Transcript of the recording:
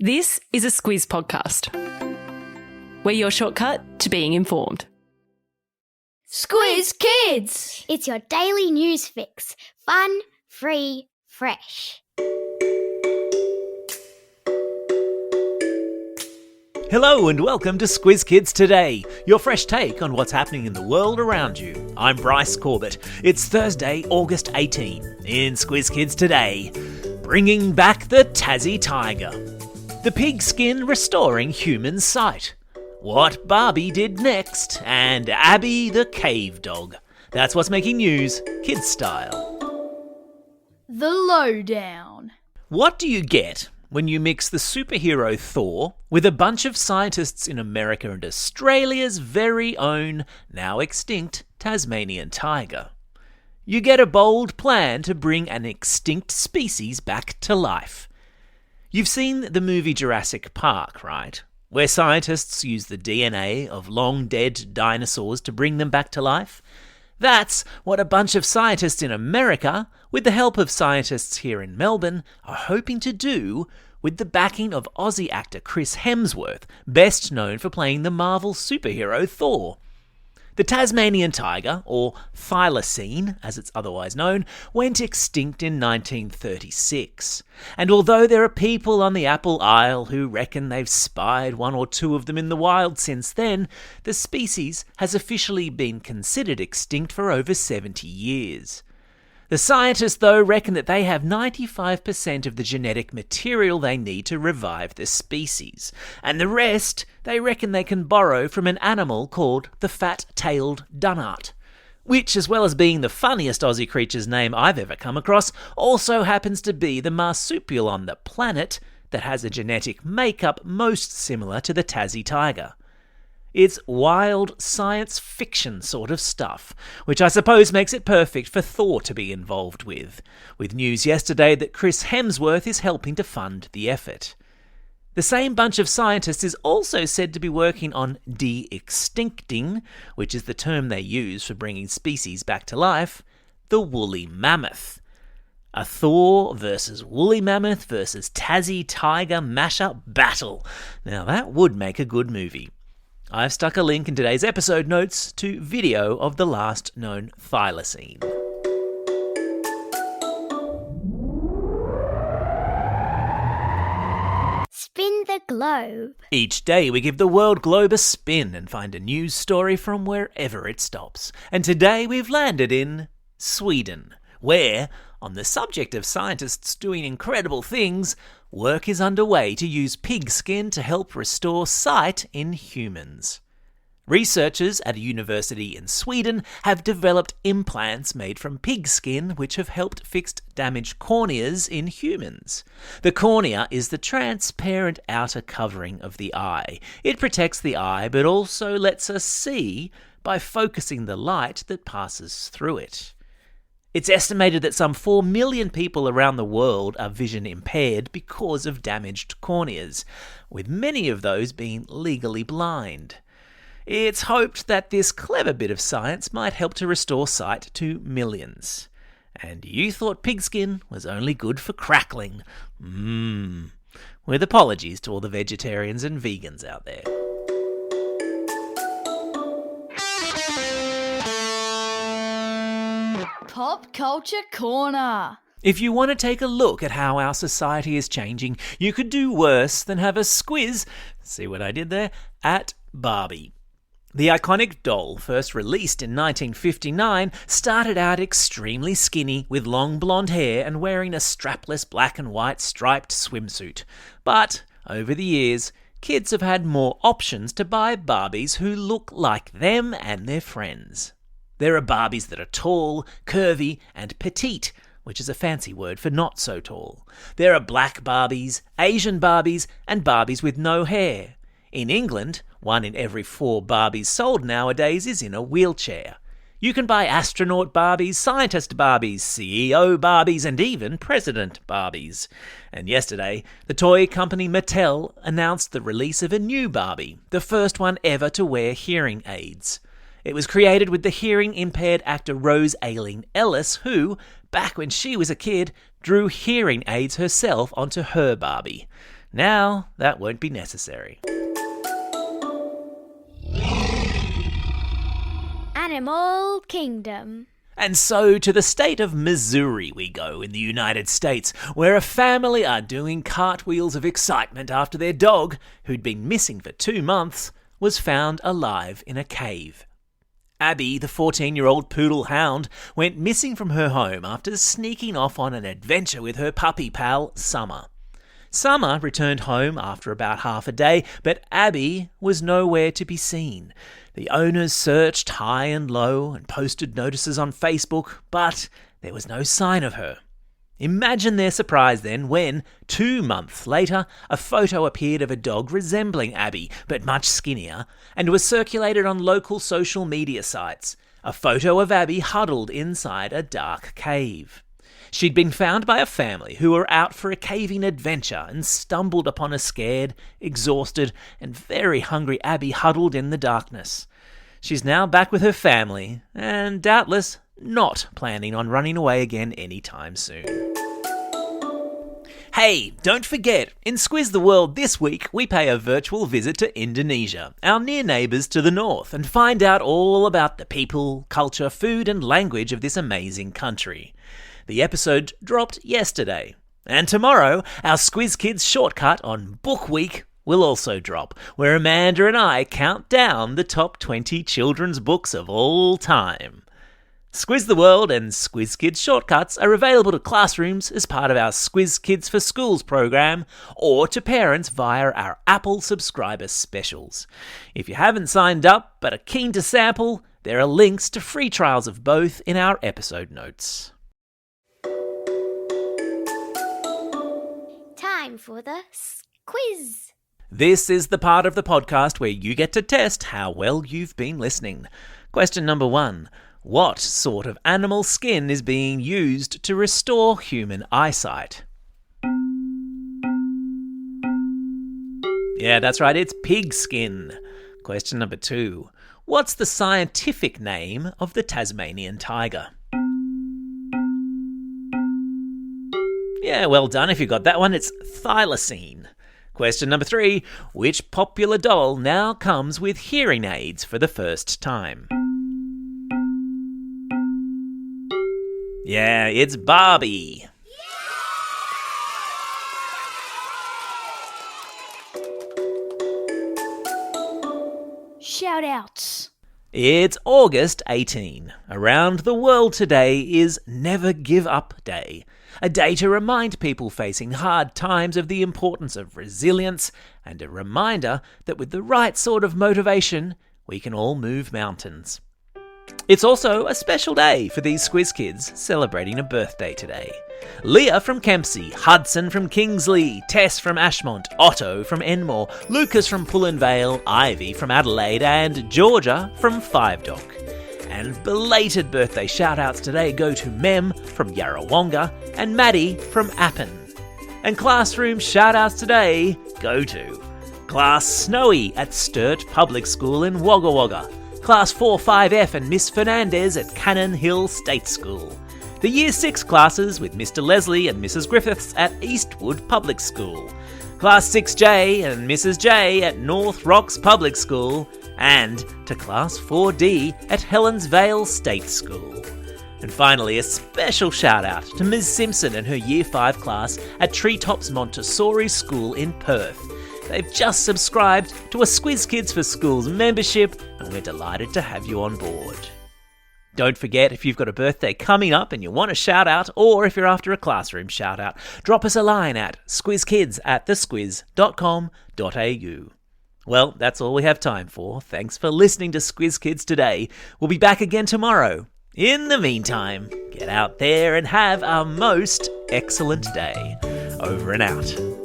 This is a Squiz podcast. We're your shortcut to being informed. Squiz Kids! It's your daily news fix. Fun, free, fresh. Hello and welcome to Squiz Kids Today, your fresh take on what's happening in the world around you. I'm Bryce Corbett. It's Thursday, August 18. In Squiz Kids Today, bringing back the Tassie Tiger. The pigskin restoring human sight. What Barbie did next, and Abby the cave dog. That's what's making news, kids style. The lowdown. What do you get when you mix the superhero Thor with a bunch of scientists in America and Australia's very own, now extinct, Tasmanian tiger? You get a bold plan to bring an extinct species back to life. You've seen the movie Jurassic Park, right? Where scientists use the DNA of long-dead dinosaurs to bring them back to life? That's what a bunch of scientists in America, with the help of scientists here in Melbourne, are hoping to do with the backing of Aussie actor Chris Hemsworth, best known for playing the Marvel superhero Thor. The Tasmanian tiger, or thylacine as it's otherwise known, went extinct in 1936. And although there are people on the Apple Isle who reckon they've spied one or two of them in the wild since then, the species has officially been considered extinct for over 70 years. The scientists, though, reckon that they have 95% of the genetic material they need to revive the species, and the rest they reckon they can borrow from an animal called the fat-tailed dunnart, which, as well as being the funniest Aussie creature's name I've ever come across, also happens to be the marsupial on the planet that has a genetic makeup most similar to the Tassie tiger. It's wild science fiction sort of stuff, which I suppose makes it perfect for Thor to be involved with news yesterday that Chris Hemsworth is helping to fund the effort. The same bunch of scientists is also said to be working on de-extincting, which is the term they use for bringing species back to life, the woolly mammoth. A Thor versus woolly mammoth versus Tassie tiger mashup battle. Now that would make a good movie. I've stuck a link in today's episode notes to video of the last known thylacine. Spin the globe. Each day we give the world globe a spin and find a news story from wherever it stops. And today we've landed in Sweden, where, on the subject of scientists doing incredible things, work is underway to use pig skin to help restore sight in humans. Researchers at a university in Sweden have developed implants made from pig skin which have helped fix damaged corneas in humans. The cornea is the transparent outer covering of the eye. It protects the eye but also lets us see by focusing the light that passes through it. It's estimated that some 4 million people around the world are vision impaired because of damaged corneas, with many of those being legally blind. It's hoped that this clever bit of science might help to restore sight to millions. And you thought pigskin was only good for crackling. With apologies to all the vegetarians and vegans out there. Pop Culture Corner. If you want to take a look at how our society is changing, you could do worse than have a squiz, see what I did there, at Barbie. The iconic doll, first released in 1959, started out extremely skinny with long blonde hair and wearing a strapless black and white striped swimsuit. But, over the years, kids have had more options to buy Barbies who look like them and their friends. There are Barbies that are tall, curvy, and petite, which is a fancy word for not so tall. There are black Barbies, Asian Barbies, and Barbies with no hair. In England, 1 in every 4 Barbies sold nowadays is in a wheelchair. You can buy astronaut Barbies, scientist Barbies, CEO Barbies, and even President Barbies. And yesterday, the toy company Mattel announced the release of a new Barbie, the first one ever to wear hearing aids. It was created with the hearing-impaired actor Rose Aileen Ellis, who, back when she was a kid, drew hearing aids herself onto her Barbie. Now that won't be necessary. Animal Kingdom. And so to the state of Missouri we go in the United States, where a family are doing cartwheels of excitement after their dog, who'd been missing for 2 months, was found alive in a cave. Abby, the 14-year-old poodle hound, went missing from her home after sneaking off on an adventure with her puppy pal, Summer. Summer returned home after about half a day, but Abby was nowhere to be seen. The owners searched high and low and posted notices on Facebook, but there was no sign of her. Imagine their surprise then when, 2 months later, a photo appeared of a dog resembling Abby, but much skinnier, and was circulated on local social media sites. A photo of Abby huddled inside a dark cave. She'd been found by a family who were out for a caving adventure and stumbled upon a scared, exhausted, and very hungry Abby huddled in the darkness. She's now back with her family, and doubtless not planning on running away again anytime soon. Hey, don't forget, in Squiz the World this week, we pay a virtual visit to Indonesia, our near neighbours to the north, and find out all about the people, culture, food and language of this amazing country. The episode dropped yesterday. And tomorrow, our Squiz Kids shortcut on Book Week will also drop, where Amanda and I count down the top 20 children's books of all time. Squiz the World and Squiz Kids shortcuts are available to classrooms as part of our Squiz Kids for Schools program, or to parents via our Apple subscriber specials. If you haven't signed up but are keen to sample, there are links to free trials of both in our episode notes. Time for the quiz. This is the part of the podcast where you get to test how well you've been listening. Question number 1. What sort of animal skin is being used to restore human eyesight? Yeah, that's right, it's pig skin. Question number 2. What's the scientific name of the Tasmanian tiger? Yeah, well done if you got that one. It's thylacine. Question number 3. Which popular doll now comes with hearing aids for the first time? Yeah, it's Barbie. Shout outs. It's August 18. Around the world today is Never Give Up Day, a day to remind people facing hard times of the importance of resilience and a reminder that with the right sort of motivation, we can all move mountains. It's also a special day for these Squiz Kids celebrating a birthday today. Leah from Kempsey, Hudson from Kingsley, Tess from Ashmont, Otto from Enmore, Lucas from Pullen Vale, Ivy from Adelaide, and Georgia from Five Dock. And belated birthday shout-outs today go to Mem from Yarrawonga and Maddie from Appin. And classroom shout-outs today go to Class Snowy at Sturt Public School in Wagga Wagga, Class 4-5F and Miss Fernandez at Cannon Hill State School, the Year 6 classes with Mr Leslie and Mrs Griffiths at Eastwood Public School, Class 6J and Mrs J at North Rocks Public School, and to Class 4D at Helens Vale State School. And finally, a special shout out to Ms Simpson and her Year 5 class at Treetops Montessori School in Perth. They've just subscribed to a Squiz Kids for Schools membership, and we're delighted to have you on board. Don't forget, if you've got a birthday coming up and you want a shout out, or if you're after a classroom shout out, drop us a line at squizkids@thesquiz.com.au. Well, that's all we have time for. Thanks for listening to Squiz Kids today. We'll be back again tomorrow. In the meantime, get out there and have a most excellent day. Over and out.